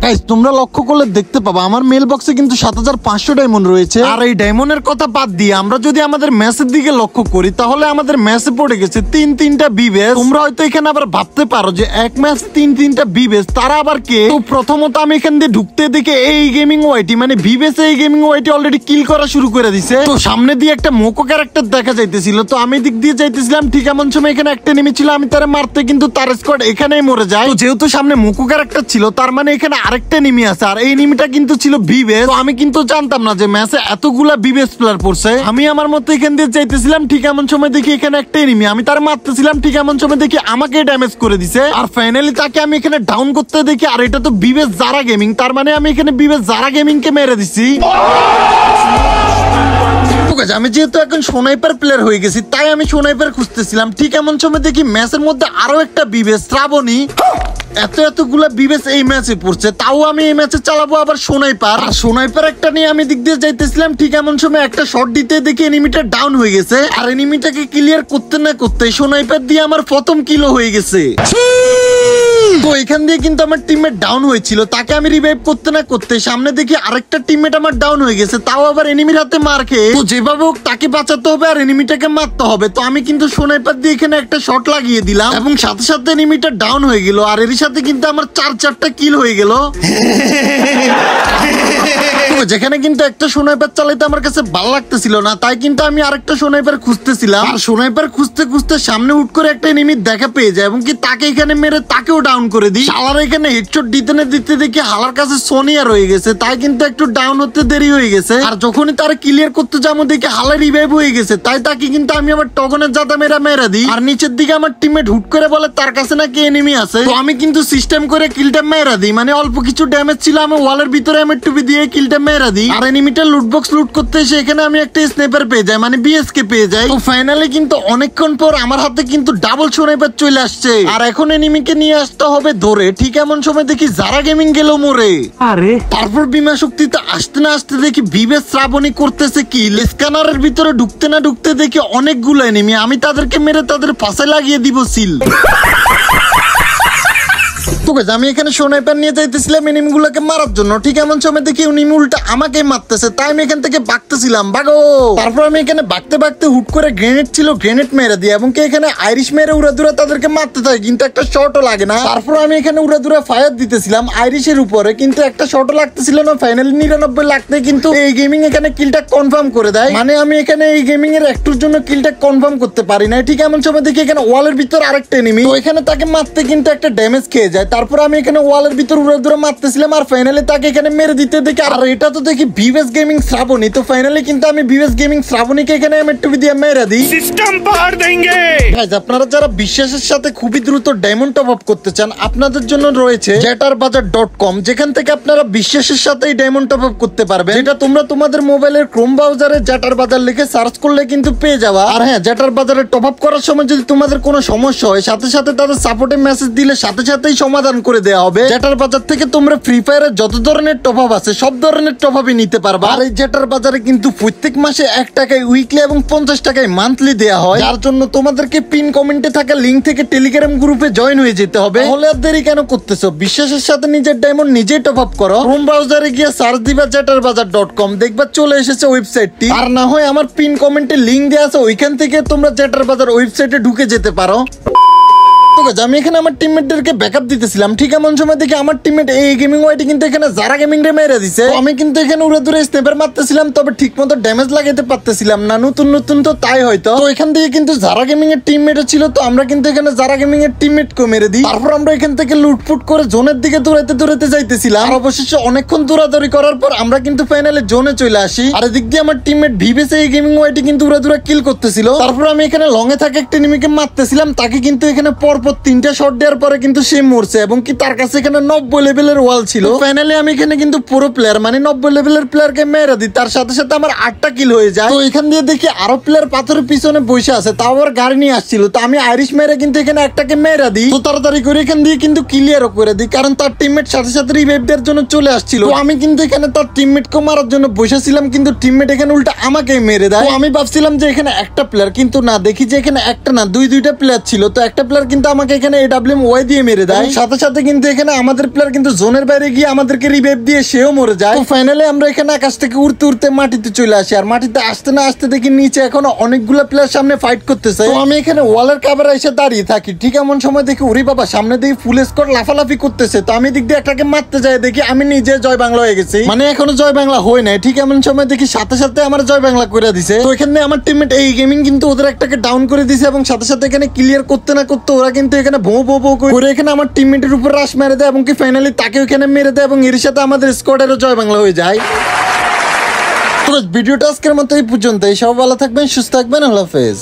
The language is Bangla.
গাইস তোমরা লক্ষ্য করলে দেখতে পাবা আমার মেল বক্সে কিন্তু 7500 ডায়মন্ড রয়েছে। আর এই ডায়মন্ডের কথা বাদ দিয়ে আমরা যদি আমাদের ম্যাচের দিকে লক্ষ্য করি তাহলে আমাদের ম্যাচে পড়ে গেছে তিনটা বিবেস। তোমরা হয়তো এখানে আবার ভাবতে পারো যে এক ম্যাচে তিনটা বিবেস, তারা আবার কে? তো প্রথমত আমি এখান দিয়ে ঢুকতে দেখে এই গেমিং ওয়াইটি মানে বিবেস এই গেমিং ওয়াইটি অলরেডি কিল করা শুরু করে দিছে। তো সামনে দিয়ে একটা মোকো ক্যারেক্টার দেখা যাইতেছিল, তো আমি দিক দিয়ে যাইতেছিলাম, ঠিক এমন সময় এখানে একটা এনিমি ছিল, আমি তারে মারতে কিন্তু তার স্কোয়াড এখানেই মরে যায়। তো যেহেতু সামনে মোকো ক্যারেক্টার ছিল তার মানে এখানে আরেকটা এনিমি আছে, আর এই এনিমিটা কিন্তু ছিল বিবেস। তো আমি কিন্তু জানতাম না যে ম্যাচে এতগুলা বিবেস প্লেয়ার পড়ছে। আমি আমার মতো এখান দিয়ে যাইতেছিলাম, ঠিক এমন সময় দেখি এখানে একটা এনিমি, আমি তার মারতেছিলাম, ঠিক এমন সময় দেখি আমাকে ড্যামেজ করে দিছে। আর ফাইনালি তাকে আমি এখানে ডাউন করতে দেখি, আর এটা তো বিবেস জারা গেমিং, তার মানে আমি এখানে বিবেস জারা গেমিং কে মেরে দিছি। আমি যেহেতু এখন স্নাইপার প্লেয়ার হয়ে গেছি তাই আমি স্নাইপার খুঁজতেছিলাম, ঠিক এমন সময় দেখি ম্যাচের মধ্যে আরো একটা বিবেস শ্রাবণী। এতগুলা বিবেস এই ম্যাচে পড়ছে, তাও আমি এই ম্যাচে চালাবো আবার স্নাইপার। আর স্নাইপার একটা নিয়ে আমি দিক দিয়ে যাইতেছিলাম, ঠিক এমন সময় একটা শট দিতে দেখি এনিমিটা ডাউন হয়ে গেছে। আর এনিমিটাকে ক্লিয়ার করতে না করতে স্নাইপার দিয়ে আমার প্রথম কিলো হয়ে গেছে। তো এখান দিয়ে কিন্তু আমার টিমমেট ডাউন হয়েছিল, তাকে আমি রিভাইভ করতে না করতে সামনে দেখি আরেকটা টিমমেট আমার ডাউন হয়ে গেছে, তাও আবার এনিমির হাতে মার খেয়ে। তো যেভাবে হোক তাকে বাঁচাতে হবে আর এনিমিটাকে মারতে হবে। তো আমি কিন্তু স্নাইপার দিয়ে এখানে একটা শট লাগিয়ে দিলাম এবং সাথে সাথে এনিমিটা ডাউন হয়ে গেল। আর এর সাথে কিন্তু আমার চারটা কিল হয়ে গেল। যেখানে কিন্তু একটা স্নাইপার চালাইতে আমার কাছে ভালো লাগতেছিল না, তাই কিন্তু আমি আরেকটা স্নাইপার খুঁজতেছিলাম। আর স্নাইপার খুঁজতে খুঁজতে সামনে হুট করে একটা এনিমির দেখা পেয়ে যায় এবং কি তাকে এখানে মেরে তাকেও ডাউন করে দিই। শালার এখানে হেডশট দিতে না দিতে দেখি হালার কাছে সোনিয়া রয়ে গেছে, তাই কিন্তু একটু ডাউন হতে দেরি হয়ে গেছে। আর যখনই তার ক্লিয়ার করতে যাবো দেখি হালা রিভাইভ হয়ে গেছে, তাই তাকে কিন্তু আমি আবার টগনের জাদা মেরা দিই। আর নিচের দিকে আমার টিমমেট হুট করে বলে তার কাছে নাকি এনিমি আছে। তো আমি কিন্তু সিস্টেম করে কিলটা মেরা দিই, মানে অল্প কিছু ড্যামেজ ছিল, আমি ওয়ালের ভিতরে আমি টুপি দিয়ে কিলটা মেরা দিই। আর এনিমিটা লুট বক্স লুট করতে এসে এখানে আমি একটা স্নাইপার পেয়ে যাই, মানে বিএসকে পেয়ে যাই। তো ফাইনালি কিন্তু অনেকক্ষণ পর আমার হাতে কিন্তু ডাবল স্নাইপার চলে আসছে। আর এখন এনিমিকে নিয়ে আসতে হবে ধরে, ঠিক এমন সময় দেখি জারা গেমিং গেল মরে। আরে তারপর বিমা শক্তিতে আসতে না আসতে দেখি বিবেস শ্রাবণী করতেছে কিল। স্ক্যানারের ভিতরে ঢুকতে না ঢুকতে দেখি অনেকগুলো এনিমি, আমি তাদেরকে মেরে তাদের পাশে লাগিয়ে দিব সিল। আমি এখানে স্নাইপার নিয়ে যাইতেছিলাম এনিমি গুলাকে মারার জন্য, ঠিক এমন সময় দেখি এনিমি উল্টা আমাকে মারতেছে, তাই আমি এখান থেকে ভাগতেছিলাম, ভাগো। তারপর আমি এখানে ভাগতে হুট করে গ্রেনেড ছিল, গ্রেনেড মেরে দিই এবং কি এখানে আইরিশ মেরে উড়াদুরা তাদেরকে মারতে থাকে, কিন্তু একটা শটও লাগে না। তারপর আমি এখানে উড়াদুরা ফায়ার দিতেছিলাম আইরিশের উপরে, কিন্তু একটা শটও লাগতেছিল না। ফাইনালি 99 লাগতে কিন্তু এই গেমিং এখানে কিলটা কনফার্ম করে দেয়, মানে আমি এখানে এই গেমিং এর একটুর জন্য কিলটা কনফার্ম করতে পারি না। ঠিক এমন সময় দেখি এখানে ওয়ালের ভিতর আরেকটা এনিমি, তো এখানে তাকে মারতে কিন্তু একটা ড্যামেজ খেয়ে যায়। তারপর আমি এখানে ওয়ালের ভিতর উড়ে মারতেছিলাম আর ফাইনালি তাকে এখানে মেরে দিতে দেখি। আর এটা তো দেখি বিবেস গেমিং শ্রাবণী। তো ফাইনালি কিন্তু আমি বিবেস গেমিং শ্রাবণীকে এখানে এমএ2 দিয়ে মেরে দিই। সিস্টেম পার দেंगे। গাইস আপনারা যারা বিশ্বাসের সাথে খুবই দ্রুত ডায়মন্ড টপ আপ করতে চান আপনাদের জন্য রয়েছে jetarbazaar.com, যেখান থেকে আপনারা বিশ্বাসের সাথে ডায়মন্ড টপ আপ করতে পারবেন, যেটা তোমরা তোমাদের মোবাইলের ক্রোম ব্রাউজারে জাটার বাজার লিখে সার্চ করলে কিন্তু পেয়ে যাওয়া। আর হ্যাঁ, জাটার বাজারে টপ আপ করার সময় যদি তোমাদের কোনো সমস্যা হয় সাথে সাথে তাদের সাপোর্টে মেসেজ দিলে সাথে সাথেই সমাধান করে দেওয়া হবে। জাটার বাজার থেকে তোমরা ফ্রি ফায়ারের যত ধরনের টপ আপ আছে সব ধরনের টপ আপই নিতে পারবা। আর এই জাটার বাজারে কিন্তু প্রত্যেক মাসে 1 টাকায় উইকলি এবং 50 টাকায় মান্থলি দেওয়া হয়, যার জন্য তোমাদেরকে পিন কমেন্টে থাকা লিংক থেকে টেলিগ্রাম গ্রুপে জয়েন হয়ে যেতে হবে। তাহলে আর দেরি কেন করতেছো, বিশ্বাসের সাথে নিজের ডায়মন্ড নিজেই টপ আপ করো। ক্রোম ব্রাউজারে গিয়ে সার্চ দিবা jetarbazaar.com, দেখবা চলে এসেছে ওয়েবসাইটটি। আর না হয় আমার পিন কমেন্টে লিংক দেওয়া আছে, ওইখান থেকে তোমরা জাটার বাজার ওয়েবসাইটে ঢুকে যেতে পারো। আমি এখানে আমার টিমমেটদেরকে ব্যাকআপ দিতেছিলাম, ঠিক এমন সময় দেখি আমার টিমমেট এই গেমিং ওয়াইটি কিন্তু এখানে জারা গেমিং রে মেরে দিছে। আমি কিন্তু এখানে উড়ে দূরে স্নাইপার মারতেছিলাম, তবে ঠিকমতো ড্যামেজ লাগাইতে পারতেছিলাম না, নতুন তো তাই হয়তো। তো এখান থেকে কিন্তু জারা গেমিং এর টিমমেট ছিল, তো আমরা কিন্তু এখানে জারা গেমিং এর টিমমেট কে মেরে দিই। তারপর আমরা এখান থেকে লুটফুট করে জোনের দিকে দৌড়াইতে যাইতেছিলাম। আর অবশেষে অনেকক্ষণ দৌড়াদৌড়ি করার পর আমরা কিন্তু ফাইনালি জোনে চলে আসি। আর এদিক দিয়ে আমার টিমমেট ভিভেস এই গেমিং ওয়াইটি কিন্তু উড়ে কিল করতেছিল। তারপর আমি এখানে লং এ থাকা একটা এনিমিকে মারতেছিলাম, তাকে কিন্তু এখানে পরপর 3টা শট দেওয়ার পরে কিন্তু সে মরছে এবং কি তার কাছে এখানে 90 লেভেলের ওয়াল ছিল। ফাইনালি আমি এখানে কিন্তু পুরো প্লেয়ার মানে 90 লেভেলের প্লেয়ারকে মেরে দিই, তার সাথে সাথে আমার 8টা কিল হয়ে যায়। তো এখান দিয়ে দেখি আরো প্লেয়ার পাথরের পিছনে বসে আছে, তাও আবার গাড়ি নিয়ে আসছিল। তো আমি আইরিশ মেরে কিন্তু এখানে একটাকে মেরে দিই। তো তাড়াতাড়ি করে এখান দিয়ে কিন্তু ক্লিয়ারও করে দিই, কারণ তার টিমমেট সাথে সাথে রিভাইভ দেওয়ার জন্য চলে আসছিল। তো আমি কিন্তু এখানে তার টিমমেটকে মারার জন্য বসেছিলাম, কিন্তু টিমমেট এখানে উল্টা আমাকেই মেরে দেয়। তো আমি ভাবছিলাম যে এখানে একটা প্লেয়ার, কিন্তু না, দেখি যে এখানে একটা না দুইটা প্লেয়ার ছিল। তো একটা প্লেয়ার কিন্তু আমাকে এখানে এডব্লিউএম ওয়াই দিয়ে মেরে দেয়। সাথে সাথে কিন্তু এখানে আমাদের প্লেয়ার কিন্তু জোনের বাইরে গিয়ে আমাদেরকে রিভাইভ দিয়ে সেও মরে যায়। তো ফাইনালি আমরা এখানে আকাশ থেকে উড়তে উড়তে মাটিতে চলে আসি, আর মাটিতে আসতে না আসতে দেখি নিচে এখনো অনেকগুলো প্লেয়ার সামনে ফাইট করতেছে। তো আমি এখানে ওয়ালের কাভারে এসে দাঁড়িয়ে থাকি, ঠিক এমন সময় দেখি ওরে বাবা সামনে দিয়ে ফুল স্কোর লাফালাফি করতেছে। তো আমি দিক দিয়ে একটাকে মারতে যাই, দেখি আমি নিজে জয় বাংলা হয়ে গেছি, মানে এখনো জয় বাংলা হয় নাই। ঠিক এমন সময় দেখি সাথে সাথে আমার জয় বাংলা করে দিছে। তো এখানে আমার টিমমেট এই গেমিং কিন্তু ওদের একটাকে ডাউন করে দিছে, এবং সাথে সাথে এখানে ক্লিয়ার করতে না করতে ওরা কিন্তু এখানে ভো ভো ভো করে এখানে আমার টিমমেটের উপর রাশ মেরে দেয়, এবং কি ফাইনালি তাকে ওখানে মেরে দেয়, এবং এর সাথে আমাদের স্কোয়াডেরও জয় বাংলা হয়ে যায়। তো ভিডিওটা আজকের মতো এই পর্যন্ত। সব ভালো থাকবেন, সুস্থ থাকবেন, আল্লাহ হাফেজ।